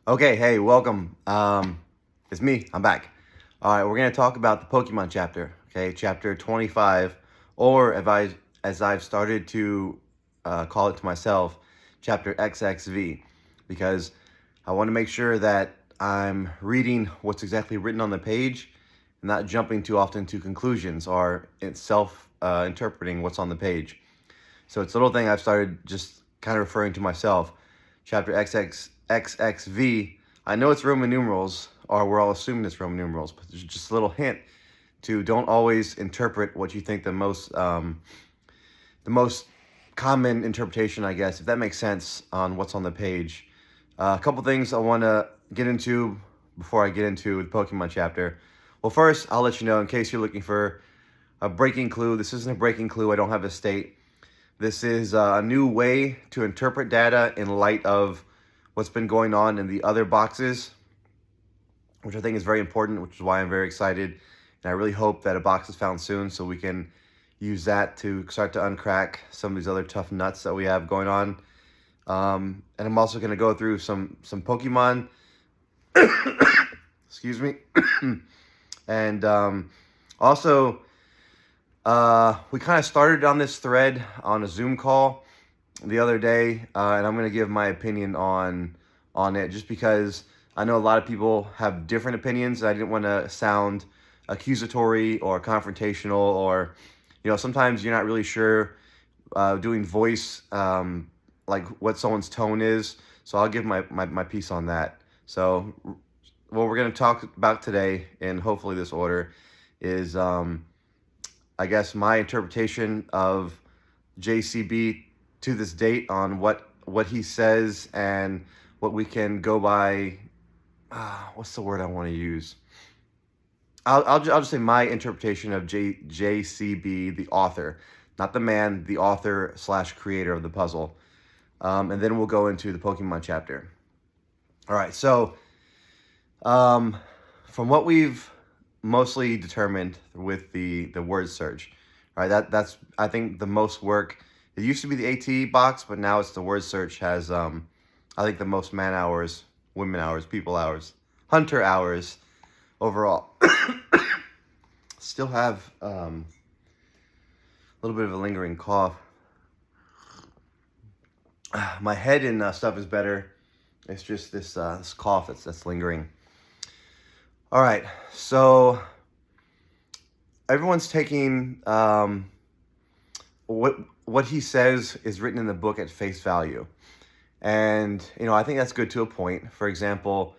Okay, hey, welcome. It's me. I'm back. All right, we're gonna talk about the Pokemon chapter. Okay, chapter 25, or as I've started to call it to myself, chapter XXV, because I want to make sure that I'm reading what's exactly written on the page, and not jumping too often to conclusions or self interpreting what's on the page. So it's a little thing I've started just kind of referring to myself. Chapter XXV. I know it's Roman numerals, or we're all assuming it's Roman numerals, but there's just a little hint to don't always interpret what you think the most common interpretation, I guess, if that makes sense, on what's on the page. A couple things I want to get into before I get into the Pokemon chapter. Well, first, I'll let you know in case you're looking for a breaking clue. This isn't a breaking clue. I don't have a state. This is a new way to interpret data in light of what's been going on in the other boxes, which I think is very important, which is why I'm very excited. And I really hope that a box is found soon so we can use that to start to uncrack some of these other tough nuts that we have going on. And I'm also going to go through some Pokemon, excuse me, and also we kind of started on this thread on a Zoom call the other day, and I'm going to give my opinion on it, just because I know a lot of people have different opinions. I didn't want to sound accusatory or confrontational, or sometimes you're not really sure doing voice, like what someone's tone is. So I'll give my piece on that. So what we're going to talk about today, in hopefully this order, is I guess my interpretation of JCB to this date on what he says and what we can go by. What's the word I want to use? I'll just say my interpretation of JCB, the author, not the man, the author / creator of the puzzle. And then we'll go into the Pokemon chapter. All right, so from what we've mostly determined with the word search, right? That's I think the most work. It used to be the AT box, but now it's the word search has I think the most man hours, women hours, people hours, hunter hours overall. Still have a little bit of a lingering cough. My head and stuff is better. It's just this cough that's lingering. All right, so everyone's taking what he says is written in the book at face value, and I think that's good to a point. For example,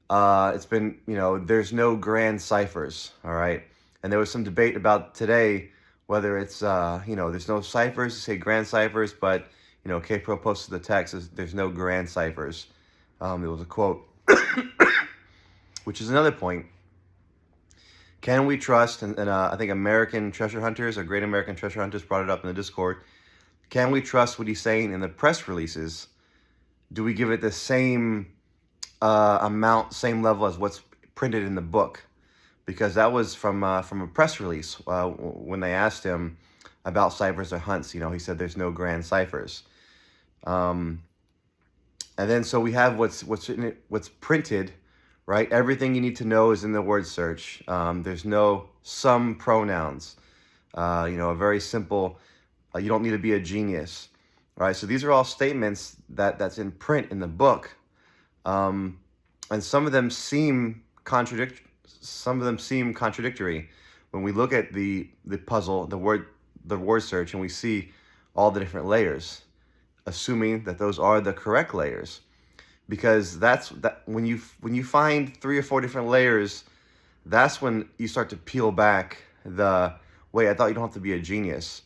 it's been there's no grand ciphers, all right, and there was some debate about today whether it's there's no ciphers. You say grand ciphers, but K-Pro posted the text. There's no grand ciphers. There was a quote. Which is another point. Can we trust, and I think American Treasure Hunters, or Great American Treasure Hunters, brought it up in the Discord. Can we trust what he's saying in the press releases? Do we give it the same amount, same level as what's printed in the book? Because that was from a press release when they asked him about ciphers or hunts. He said there's no grand ciphers. And then so we have what's printed. Right? Everything you need to know is in the word search. There's no some pronouns. A very simple, you don't need to be a genius. Right? So these are all statements that's in print in the book. And some of them seem contradictory when we look at the puzzle, the word search, and we see all the different layers, assuming that those are the correct layers. Because when you find 3 or 4 different layers, that's when you start to peel back the wait, I thought you don't have to be a genius,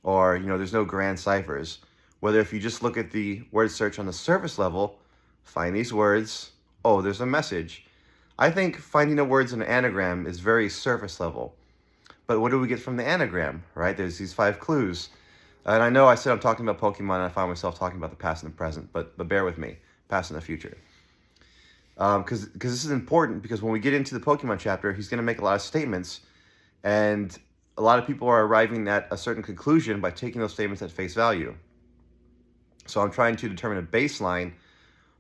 or there's no grand ciphers. Whether if you just look at the word search on the surface level, find these words, oh, there's a message. I think finding the words in an anagram is very surface level. But what do we get from the anagram, right? There's these 5 clues. And I know I said I'm talking about Pokemon, and I find myself talking about the past and the present, but bear with me. Past and the future, because this is important, because when we get into the Pokemon chapter, he's going to make a lot of statements, and a lot of people are arriving at a certain conclusion by taking those statements at face value. So I'm trying to determine a baseline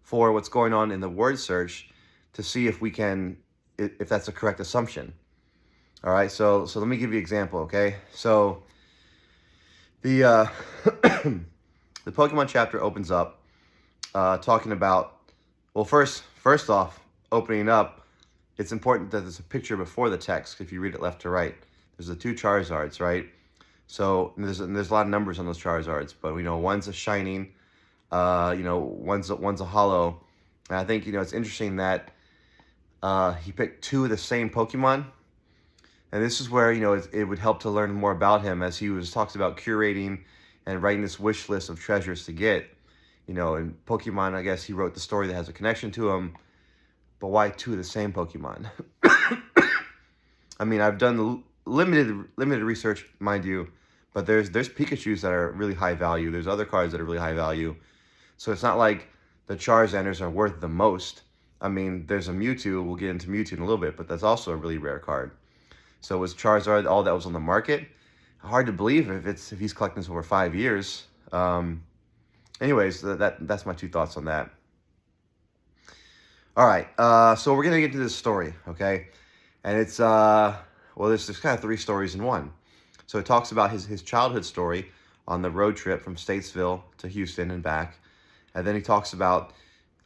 for what's going on in the word search to see if we can, if that's a correct assumption. All right, so let me give you an example, okay? So the the Pokemon chapter opens up talking about, well, first off, opening up, it's important that there's a picture before the text. If you read it left to right, there's the two Charizards, right? So there's a lot of numbers on those Charizards, but we know one's a shining, one's a hollow. And I think it's interesting that he picked two of the same Pokemon. And this is where, it would help to learn more about him, as he talks about curating and writing this wish list of treasures to get. In Pokemon, I guess he wrote the story that has a connection to him, but why two of the same Pokemon? I mean, I've done limited research, mind you, but there's Pikachus that are really high value. There's other cards that are really high value. So it's not like the Charizarders are worth the most. I mean, there's a Mewtwo, we'll get into Mewtwo in a little bit, but that's also a really rare card. So was Charizard all that was on the market? Hard to believe if he's collecting this over 5 years. Anyways, that's my two thoughts on that. All right, so we're gonna get into this story, okay? And it's there's kind of three stories in one. So it talks about his childhood story on the road trip from Statesville to Houston and back, and then he talks about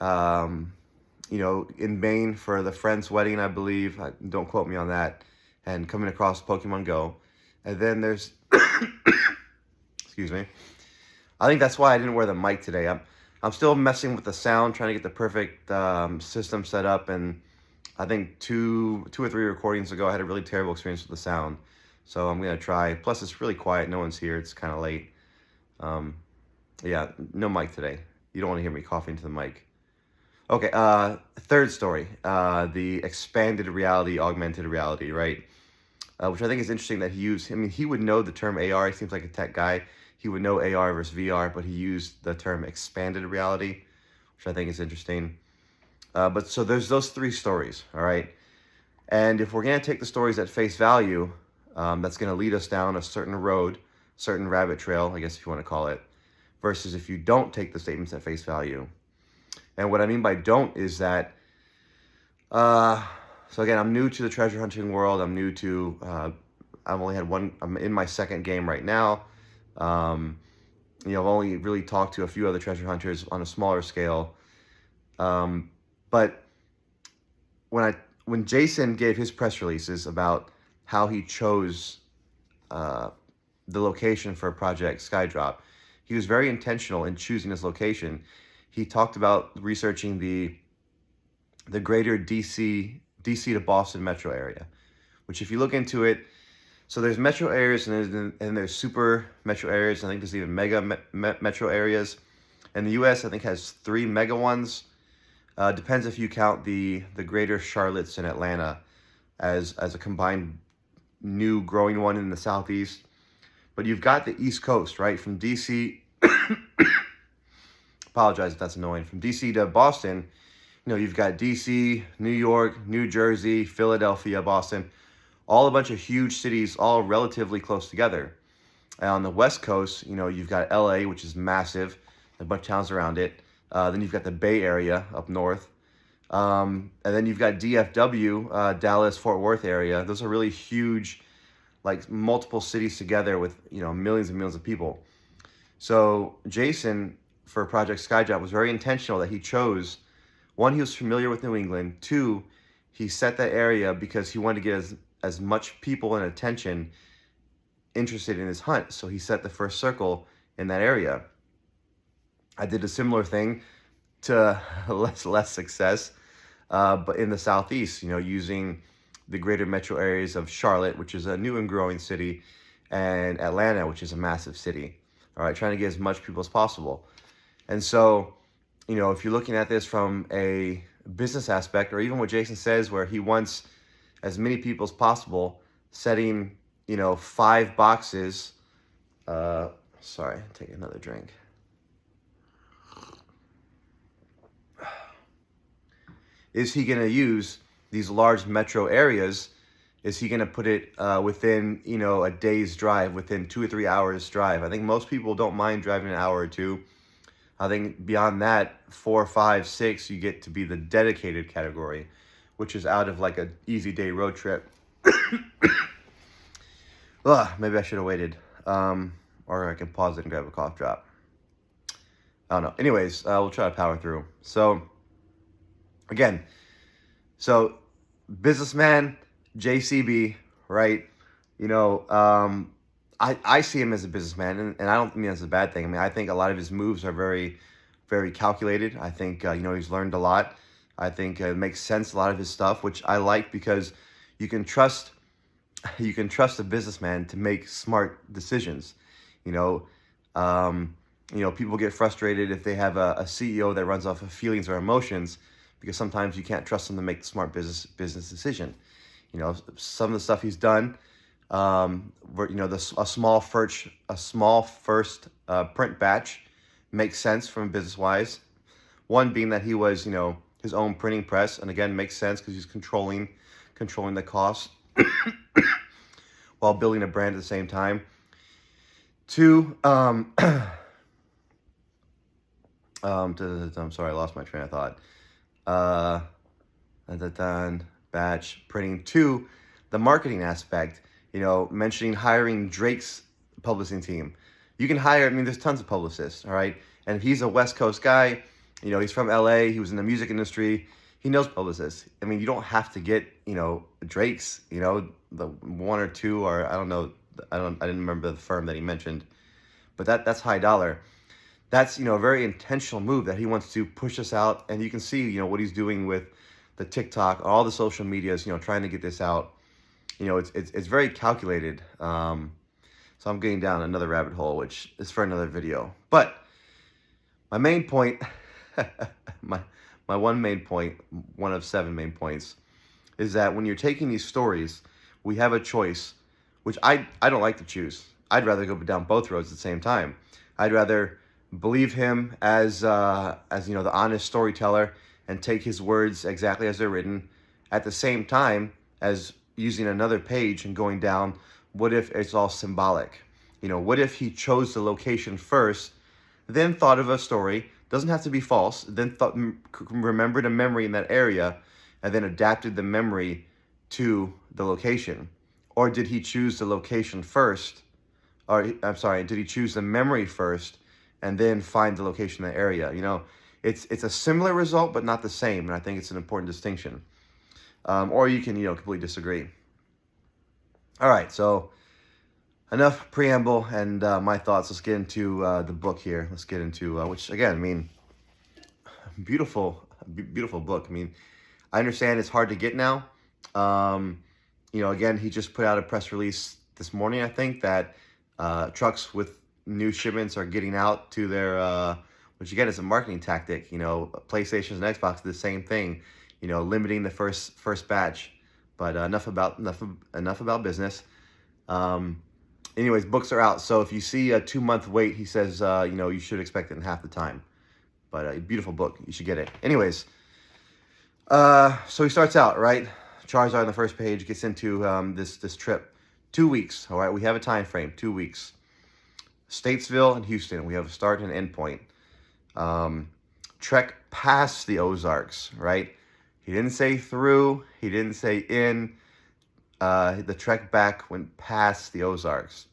in Maine for the friend's wedding, I believe. Don't quote me on that. And coming across Pokemon Go. And then there's, excuse me. I think that's why I didn't wear the mic today. I'm still messing with the sound, trying to get the perfect system set up. And I think two or three recordings ago, I had a really terrible experience with the sound. So I'm going to try. Plus, it's really quiet. No one's here. It's kind of late. Yeah, no mic today. You don't want to hear me coughing to the mic. Okay, third story, the expanded reality, augmented reality, right? Which I think is interesting that he used. I mean, he would know the term AR. He seems like a tech guy. He would know AR versus VR, but he used the term expanded reality, which I think is interesting. But so there's those three stories, all right? And if we're going to take the stories at face value, that's going to lead us down a certain road, certain rabbit trail, I guess if you want to call it, versus if you don't take the statements at face value. And what I mean by don't is that, so again, I'm new to the treasure hunting world. I'm new to, I've only had one, I'm in my second game right now. I've only really talked to a few other treasure hunters on a smaller scale. But when Jason gave his press releases about how he chose the location for Project Skydrop, he was very intentional in choosing this location. He talked about researching the greater DC to Boston metro area, which if you look into it, so there's metro areas and there's super metro areas. I think there's even mega metro areas. And the U.S. I think has 3 mega ones. Depends if you count the greater Charlottes and Atlanta as a combined new growing one in the Southeast. But you've got the East Coast, right? From DC, apologize if that's annoying. From DC to Boston, you've got DC, New York, New Jersey, Philadelphia, Boston, all a bunch of huge cities, all relatively close together. And on the West Coast, you've got LA, which is massive, a bunch of towns around it. Then you've got the Bay Area up north. And then you've got DFW, Dallas, Fort Worth area. Those are really huge, like multiple cities together with, millions and millions of people. So Jason, for Project Skydrop, was very intentional that he chose, one, he was familiar with New England. 2, he set that area because he wanted to get as much people and attention interested in his hunt. So he set the first circle in that area. I did a similar thing to less success, but in the Southeast, using the greater metro areas of Charlotte, which is a new and growing city, and Atlanta, which is a massive city. All right, trying to get as much people as possible. And so, if you're looking at this from a business aspect, or even what Jason says, where he wants as many people as possible, setting, 5 boxes. Sorry, take another drink. Is he going to use these large metro areas? Is he going to put it within, a day's drive, within 2 or 3 hours drive? I think most people don't mind driving an hour or two. I think beyond that, 4, 5, 6, you get to be the dedicated category, which is out of like a easy day road trip. Ugh, maybe I should have waited. Or I can pause it and grab a cough drop. I don't know. Anyways, we'll try to power through. So, again, businessman, JCB, right? You know, I see him as a businessman, and I don't mean that's a bad thing. I mean, I think a lot of his moves are very, very calculated. I think, he's learned a lot. I think it makes sense, a lot of his stuff, which I like because you can trust a businessman to make smart decisions. People get frustrated if they have a CEO that runs off of feelings or emotions, because sometimes you can't trust them to make the smart business decision. Some of the stuff he's done, a small first print batch makes sense from business wise. One being that he was, his own printing press, and again makes sense because he's controlling the cost while building a brand at the same time. Two, I'm sorry, I lost my train of thought. Batch printing. Two, the marketing aspect. Mentioning hiring Drake's publishing team. You can hire. I mean, there's tons of publicists. All right, and he's a West Coast guy. He's from LA. He was in the music industry. He knows publicists. I mean, you don't have to get Drake's. The one or two, or I don't know. I didn't remember the firm that he mentioned, but that's high dollar. That's a very intentional move that he wants to push us out, and you can see what he's doing with the TikTok, all the social medias, trying to get this out. It's very calculated. So I'm getting down another rabbit hole, which is for another video. But my main point, my one main point, one of 7 main points, is that when you're taking these stories, we have a choice, which I don't like to choose. I'd rather go down both roads at the same time. I'd rather believe him as the honest storyteller and take his words exactly as they're written, at the same time as using another page and going down, what if it's all symbolic? What if he chose the location first, then thought of a story, doesn't have to be false, then remembered a memory in that area, and then adapted the memory to the location? Or did he choose the location first, did he choose the memory first and then find the location in the area? It's a similar result, but not the same, and I think it's an important distinction. Or you can, completely disagree. All right, so enough preamble and my thoughts. Let's get into the book here. Let's get into, which again, I mean, beautiful book. I mean, I understand it's hard to get now. Again, he just put out a press release this morning, I think, that trucks with new shipments are getting out to their, which again is a marketing tactic. PlayStations and Xbox do the same thing, limiting the first batch. But enough about business. Anyways, books are out. So if you see a 2-month wait, he says, you should expect it in half the time. But a beautiful book. You should get it. Anyways, so he starts out, right? Charizard on the first page gets into this trip. 2 weeks, all right? We have a time frame, 2 weeks. Statesville and Houston. We have a start and end point. Trek past the Ozarks, right? He didn't say through. He didn't say in. The trek back went past the Ozarks.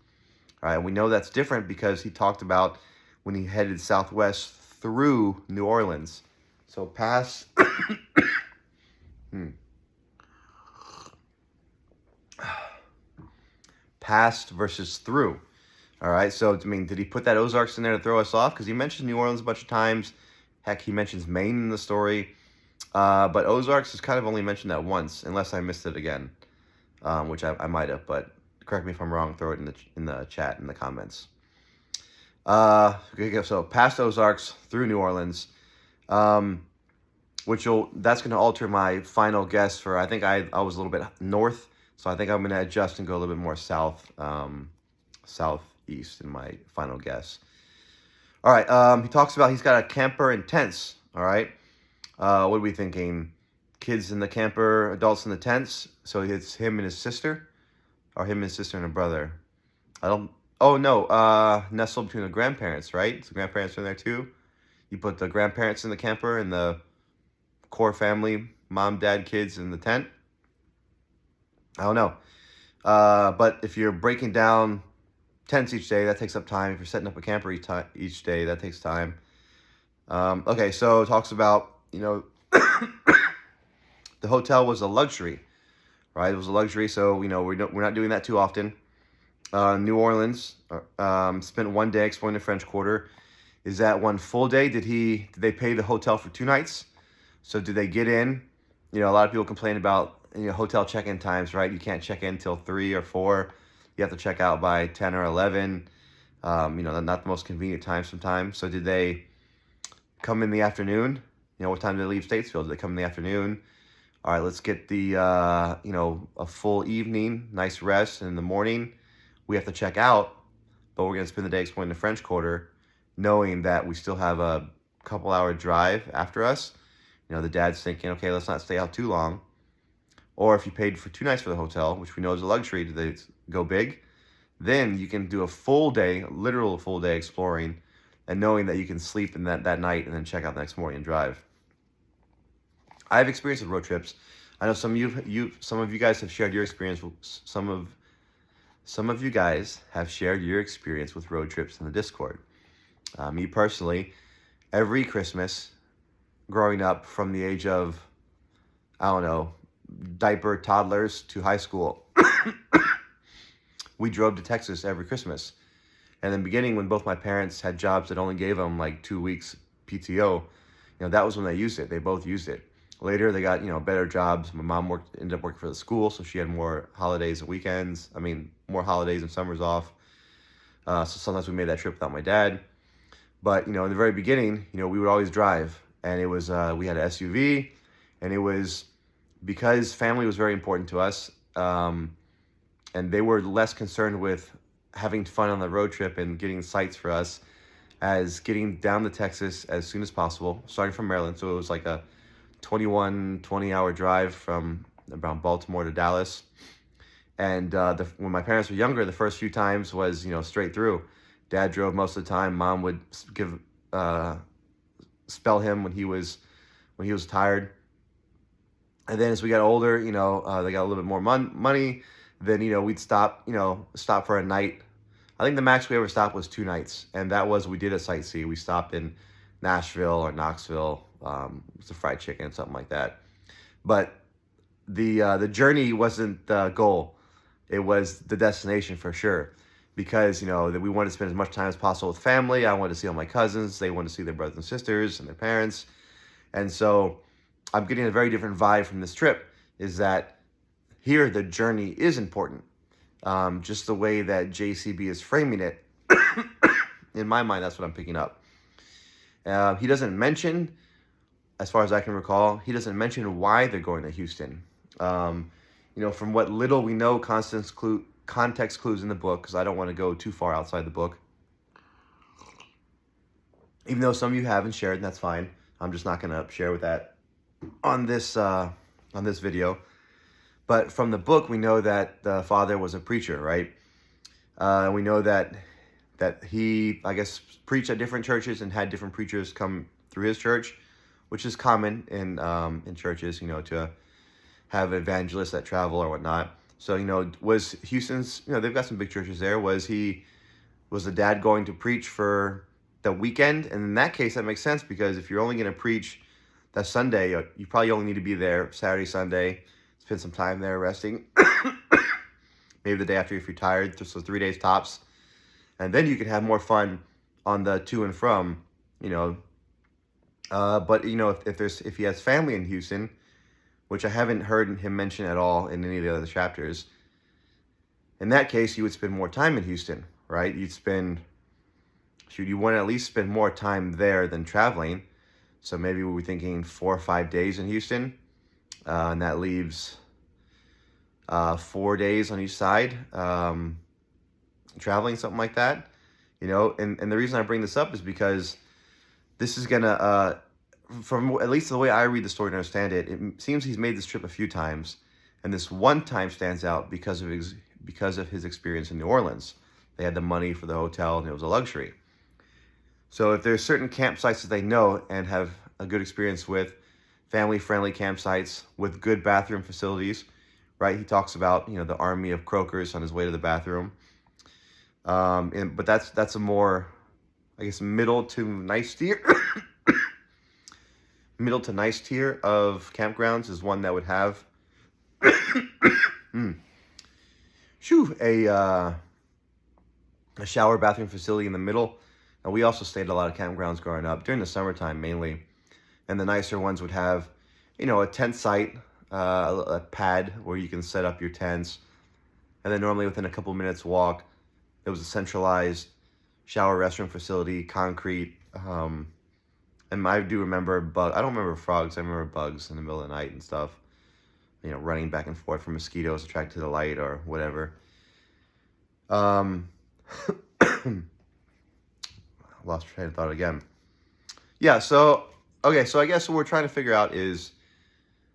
All right, and we know that's different because he talked about when he headed southwest through New Orleans. So past... Past versus through. All right, so, I mean, did he put that Ozarks in there to throw us off? Because he mentioned New Orleans a bunch of times. Heck, he mentions Maine in the story. But Ozarks is kind of only mentioned that once, unless I missed it again, which I might have. But correct me if I'm wrong. Throw it in the chat, in the comments. Okay, so past Ozarks, through New Orleans, that's going to alter my final guess for, I think I was a little bit north. So I think I'm going to adjust and go a little bit more southeast in my final guess. All right, he talks about he's got a camper and tents, all right? What are we thinking? Kids in the camper, adults in the tents? So it's him and his sister? Or him and his sister and a brother? Nestled between the grandparents, right? So grandparents are in there too? You put the grandparents in the camper and the core family, mom, dad, kids in the tent. I don't know. But if you're breaking down tents each day, that takes up time. If you're setting up a camper each day, that takes time. Okay, so it talks about, the hotel was a luxury, right? It was a luxury, so, we're not doing that too often. New Orleans, spent one day exploring the French Quarter. Is that one full day? Did they pay the hotel for 2 nights? So did they get in? A lot of people complain about, hotel check-in times, right? You can't check in till 3 or 4. You have to check out by 10 or 11. Not the most convenient time sometimes. So did they come in the afternoon? What time did they leave Statesville? Did they come in the afternoon? All right, let's get the, a full evening, nice rest. And in the morning, we have to check out, but we're going to spend the day exploring the French Quarter, knowing that we still have a couple-hour drive after us. The dad's thinking, okay, let's not stay out too long. Or if you paid for 2 nights for the hotel, which we know is a luxury, do they go big? Then you can do a full day, literal full day exploring, and knowing that you can sleep in that night and then check out the next morning and drive. I have experience with road trips. I know some of you guys have shared your experience. Some of you guys have shared your experience with road trips in the Discord. Me personally, every Christmas, growing up from the age of, diaper toddlers to high school, we drove to Texas every Christmas. And in the beginning, when both my parents had jobs that only gave them like 2 weeks PTO, that was when they used it. They both used it. Later, they got, better jobs. My mom ended up working for the school, so she had more holidays and weekends. More holidays and summers off. So sometimes we made that trip without my dad. But, in the very beginning, we would always drive. And it was, we had an SUV, and it was because family was very important to us. And they were less concerned with having fun on the road trip and getting sights for us as getting down to Texas as soon as possible, starting from Maryland. So it was like a 20-hour drive from around Baltimore to Dallas. And when my parents were younger, the first few times was, straight through. Dad drove most of the time. Mom would spell him when he was tired. And then as we got older, they got a little bit more money. Then, we'd stop for a night. I think the max we ever stopped was 2 nights. And that was, we did a sightsee. We stopped in Nashville or Knoxville. It's a fried chicken, something like that. But the journey wasn't the goal. It was the destination for sure. Because, that we wanted to spend as much time as possible with family. I wanted to see all my cousins. They wanted to see their brothers and sisters and their parents. And so I'm getting a very different vibe from this trip, is that here the journey is important. Just the way that JCB is framing it, in my mind, that's what I'm picking up. He doesn't mention, as far as I can recall, he doesn't mention why they're going to Houston. From what little we know, context clues in the book, because I don't want to go too far outside the book. Even though some of you haven't shared, and that's fine. I'm just not going to share with that on this video. But from the book, we know that the father was a preacher, right? We know that he, I guess, preached at different churches and had different preachers come through his church, which is common in churches, to have evangelists that travel or whatnot. So, was Houston's, they've got some big churches there. Was the dad going to preach for the weekend? And in that case, that makes sense, because if you're only going to preach that Sunday, you probably only need to be there Saturday, Sunday, spend some time there resting. Maybe the day after if you're tired, just so 3 days tops. And then you can have more fun on the to and from, But, if he has family in Houston, which I haven't heard him mention at all in any of the other chapters, in that case, you would spend more time in Houston, right? You want to at least spend more time there than traveling. So maybe we're thinking 4 or 5 days in Houston. And that leaves 4 days on each side, traveling, something like that. And the reason I bring this up is because this is going to, from at least the way I read the story and understand it, it seems he's made this trip a few times. And this one time stands out because of his experience in New Orleans. They had the money for the hotel, and it was a luxury. So if there's certain campsites that they know and have a good experience with, family-friendly campsites with good bathroom facilities, right? He talks about, the army of croakers on his way to the bathroom. But that's a more, I guess, middle to nice tier. Middle to nice tier of campgrounds is one that would have a shower bathroom facility in the middle. And we also stayed at a lot of campgrounds growing up during the summertime mainly. And the nicer ones would have, a tent site, a pad where you can set up your tents. And then normally within a couple minutes walk, there was a centralized shower restroom facility, concrete. And I do remember I don't remember frogs. I remember bugs in the middle of the night and stuff. Running back and forth from mosquitoes attracted to the light or whatever. Lost train of thought again. Yeah, so I guess what we're trying to figure out is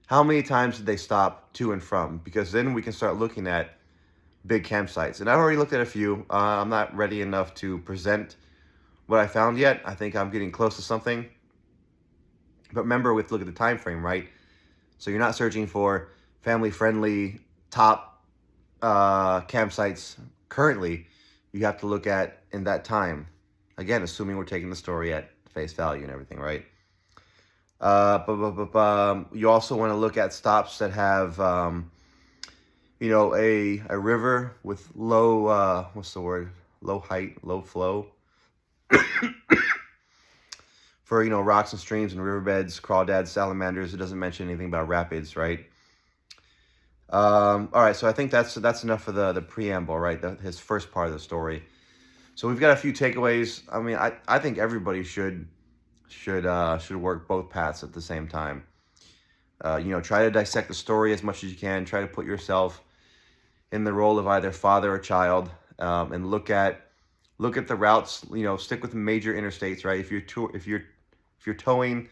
how many times did they stop to and from? Because then we can start looking at big campsites. And I've already looked at a few. I'm not ready enough to present what I found yet. I think I'm getting close to something. But remember, we have to look at the time frame, right? So you're not searching for family-friendly top campsites currently. You have to look at in that time. Again, assuming we're taking the story at face value and everything, right? You also want to look at stops that have, a river with low, low height, low flow. For, rocks and streams and riverbeds, crawdads, salamanders. It doesn't mention anything about rapids, right? All right, so I think that's enough for the preamble, right? His first part of the story. So we've got a few takeaways. I mean, I think everybody should work both paths at the same time. Try to dissect the story as much as you can. Try to put yourself in the role of either father or child, and look at the routes. Stick with the major interstates, right? If you're towing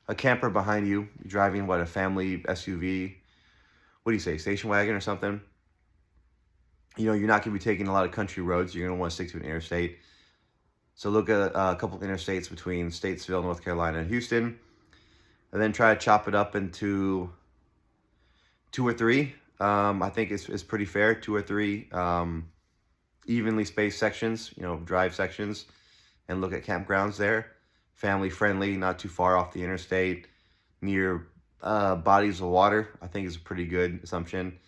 a camper behind you, you're driving a family SUV. What do you say, station wagon or something? You're not going to be taking a lot of country roads. You're going to want to stick to an interstate. So look at a couple of interstates between Statesville, North Carolina, and Houston. And then try to chop it up into 2 or 3. I think it's pretty fair, 2 or 3 evenly spaced sections, drive sections. And look at campgrounds there. Family friendly, not too far off the interstate. Near bodies of water, I think is a pretty good assumption.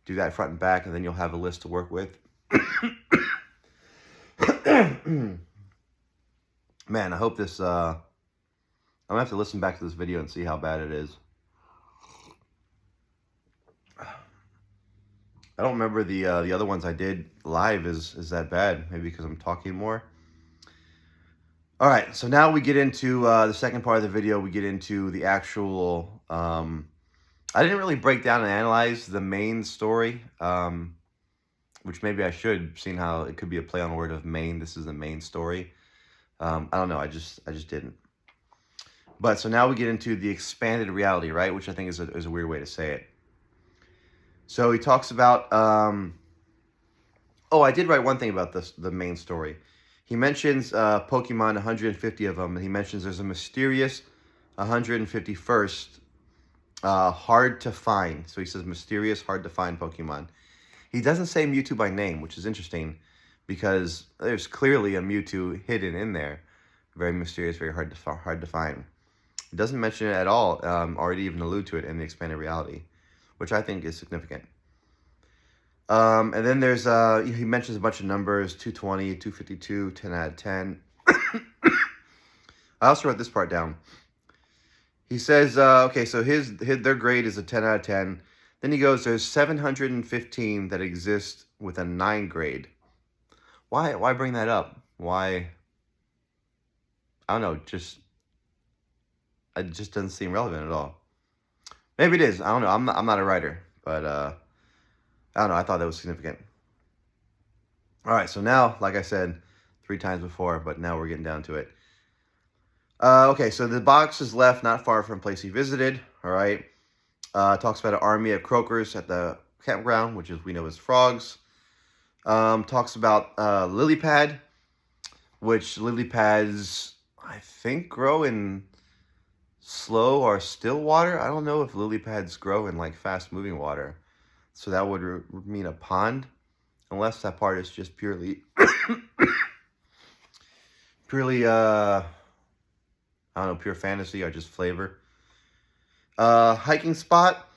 Do that front and back, and then you'll have a list to work with. Man, I hope this, I'm gonna have to listen back to this video and see how bad it is. I don't remember the other ones I did live is that bad. Maybe because I'm talking more. All right, so now we get into the second part of the video. We get into the actual, I didn't really break down and analyze the main story, which maybe I should, seeing how it could be a play on word of main. This is the main story. I don't know, I just didn't. But so now we get into the expanded reality, right? Which I think is a weird way to say it. So he talks about, I did write one thing about the main story. He mentions Pokemon, 150 of them, and he mentions there's a mysterious 151st hard to find. So he says mysterious, hard to find Pokemon. He doesn't say Mewtwo by name, which is interesting because there's clearly a Mewtwo hidden in there. Very mysterious, very hard to find. He doesn't mention it at all, or even allude to it in the expanded reality, which I think is significant. And then there's, he mentions a bunch of numbers, 220, 252, 10 out of 10. I also wrote this part down. He says, okay, so their grade is a 10 out of 10. Then he goes, there's 715 that exist with a 9 grade. Why bring that up? Why? I don't know, it just doesn't seem relevant at all. Maybe it is. I don't know. I'm not a writer, but I don't know. I thought that was significant. All right, so now, like I said 3 times before, but now we're getting down to it. Okay, so the box is left not far from place he visited. All right, talks about an army of croakers at the campground, which we know as frogs. Talks about lily pad. which lily pads, I think, grow in slow or still water. I don't know if lily pads grow in like fast moving water. So that would mean a pond, unless that part is just purely, purely, I don't know, pure fantasy or just flavor. Hiking spot.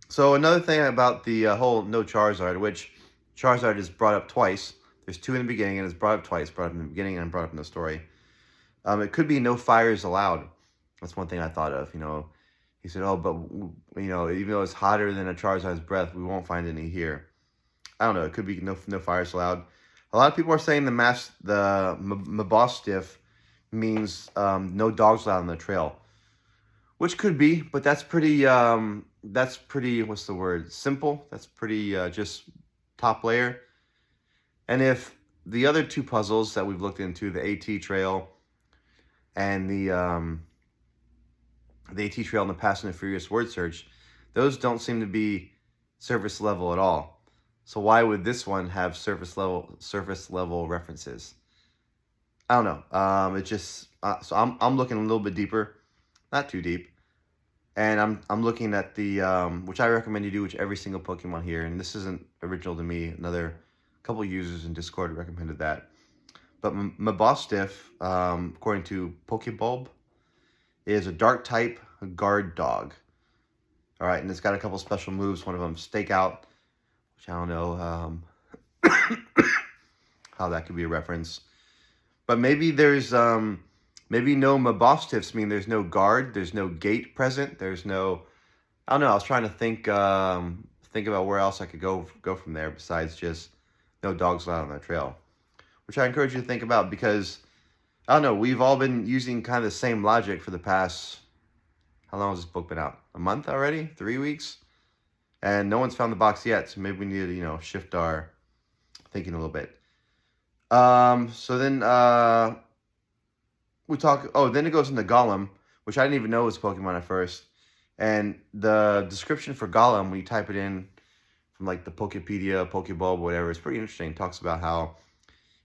So another thing about the whole no Charizard, which Charizard is brought up twice. There's two in the beginning and it's brought up twice. Brought up in the beginning and brought up in the story. It could be no fires allowed. That's one thing I thought of. He said, "Oh, but even though it's hotter than a Charizard's breath, we won't find any here." I don't know. It could be no fires allowed. A lot of people are saying the Mabostiff means no dogs allowed on the trail, which could be, but that's pretty. What's the word? Simple. That's pretty just top layer. And if the other two puzzles that we've looked into, the AT Trail and the AT Trail and the Fast and the Furious word search, those don't seem to be surface level at all. So why would this one have surface level references? I don't know. It just so I'm looking a little bit deeper, not too deep, and I'm looking at the which I recommend you do, which every single Pokemon here, and this isn't original to me. Another couple users in Discord recommended that. But Mabostiff, according to Pokebulb, is a dark type guard dog. All right, and it's got a couple special moves. One of them, Stakeout, which I don't know how that could be a reference. But maybe there's maybe no Mabostiffs mean there's no guard, there's no gate present, there's no. I don't know. I was trying to think about where else I could go from there besides just no dogs allowed on the trail, which I encourage you to think about because I don't know. We've all been using kind of the same logic for the past. How long has this book been out? A month already? 3 weeks? And no one's found the box yet, so maybe we need to, shift our thinking a little bit. So then we talk. Oh, then it goes into Golem, which I didn't even know was Pokemon at first. And the description for Golem, when you type it in from like the Pokepedia, Pokeball, whatever, it's pretty interesting. It talks about how,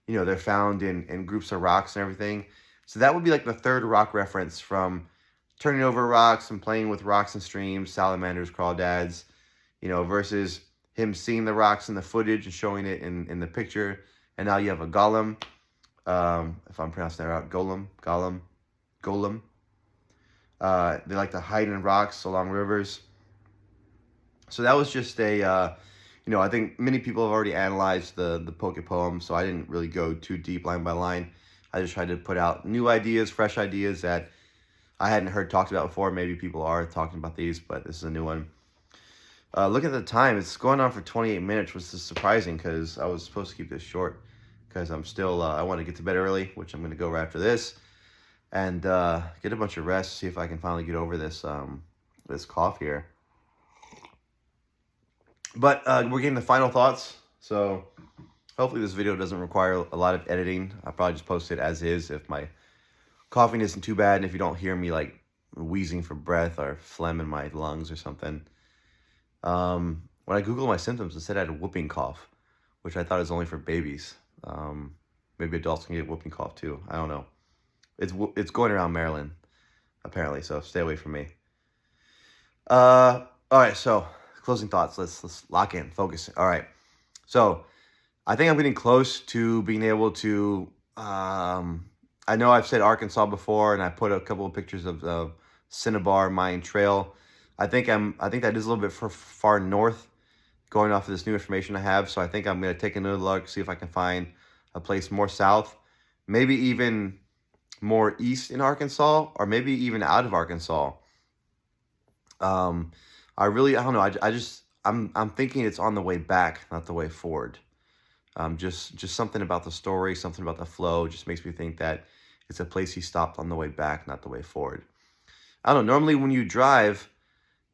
they're found in groups of rocks and everything. So that would be like the third rock reference from turning over rocks and playing with rocks and streams, salamanders, crawdads, versus him seeing the rocks in the footage and showing it in the picture. And now you have a Golem, if I'm pronouncing that right, Golem. They like to hide in rocks along rivers. So that was just a, I think many people have already analyzed the Poke Poem, so I didn't really go too deep line by line. I just tried to put out new ideas, fresh ideas that I hadn't heard talked about before. Maybe people are talking about these, but this is a new one. Look at the time. It's going on for 28 minutes, which is surprising because I was supposed to keep this short because I'm still, I want to get to bed early, which I'm going to go right after this, and get a bunch of rest, see if I can finally get over this, this cough here. But we're getting the final thoughts, so hopefully this video doesn't require a lot of editing. I'll probably just post it as is if my coughing isn't too bad and if you don't hear me like wheezing for breath or phlegm in my lungs or something. When I Googled my symptoms, it said I had a whooping cough, which I thought was only for babies. Maybe adults can get whooping cough too. I don't know. It's going around Maryland, apparently, so stay away from me. All right, so closing thoughts. Let's lock in, focus. All right, so I think I'm getting close to being able to. I know I've said Arkansas before, and I put a couple of pictures of Cinnabar Mine Trail. I think that is a little bit far north, going off of this new information I have. So I think I'm gonna take another look, see if I can find a place more south, maybe even more east in Arkansas, or maybe even out of Arkansas. I don't know. I'm thinking it's on the way back, not the way forward. Just something about the story, something about the flow, just makes me think that it's a place he stopped on the way back, not the way forward. I don't know. Normally, when you drive,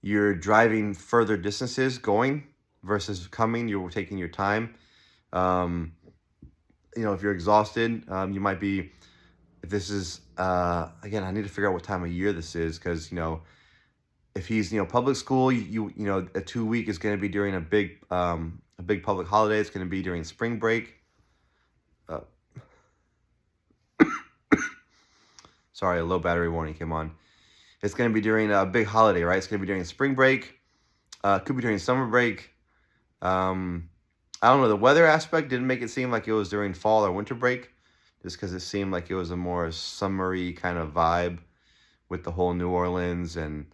you're driving further distances going versus coming. You're taking your time. If you're exhausted, you might be. If this is again, I need to figure out what time of year this is because if he's public school, a 2 week is going to be during a big public holiday. It's going to be during spring break. Sorry, a low battery warning came on. It's going to be during a big holiday, right? It's going to be during spring break. Could be during summer break. I don't know. The weather aspect didn't make it seem like it was during fall or winter break, just because it seemed like it was a more summery kind of vibe with the whole New Orleans and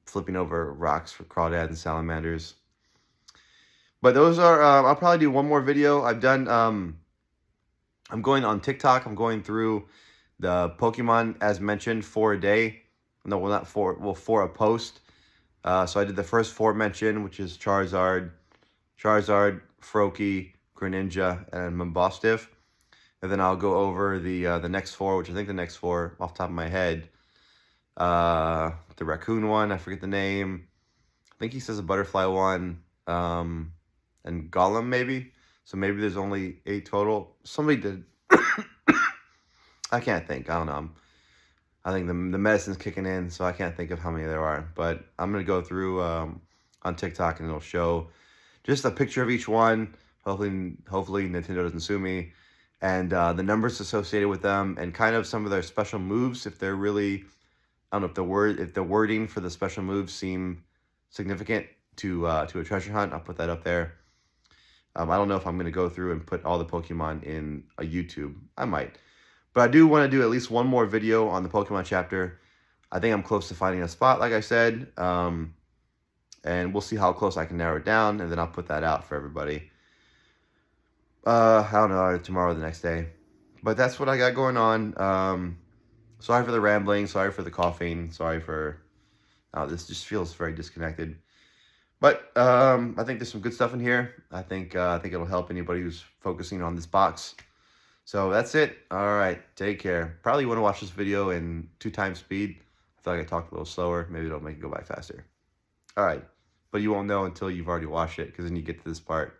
flipping over rocks for crawdads and salamanders. But those are, I'll probably do one more video. I've done, I'm going on TikTok. I'm going through the Pokemon as mentioned for a day. No, well, not for, well, for a post. So I did the first 4 mentioned, which is Charizard, Froakie, Greninja, and Mambostiff. And then I'll go over the next 4, which I think the next 4 off the top of my head. The raccoon one, I forget the name. I think he says a butterfly one. And Golem maybe. So maybe there's only 8 total. Somebody did. I can't think. I don't know. I think the medicine's kicking in, so I can't think of how many there are. But I'm going to go through on TikTok, and it'll show just a picture of each one. Hopefully Nintendo doesn't sue me. And the numbers associated with them, and kind of some of their special moves, if they're really, I don't know if the wording for the special moves seem significant to a treasure hunt. I'll put that up there. I don't know if I'm going to go through and put all the Pokemon in a YouTube. I might. But I do want to do at least one more video on the Pokemon chapter. I think I'm close to finding a spot, like I said. And we'll see how close I can narrow it down, and then I'll put that out for everybody. I don't know, tomorrow or the next day. But that's what I got going on. Sorry for the rambling. Sorry for the coughing. Sorry for... this just feels very disconnected. But I think there's some good stuff in here. I think it'll help anybody who's focusing on this box. So that's it. All right, take care. Probably want to watch this video in 2 times speed. I feel like I talked a little slower. Maybe it'll make it go by faster. All right, but you won't know until you've already watched it, because then you get to this part.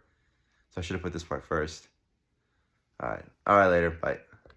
So I should have put this part first. All right, later. Bye.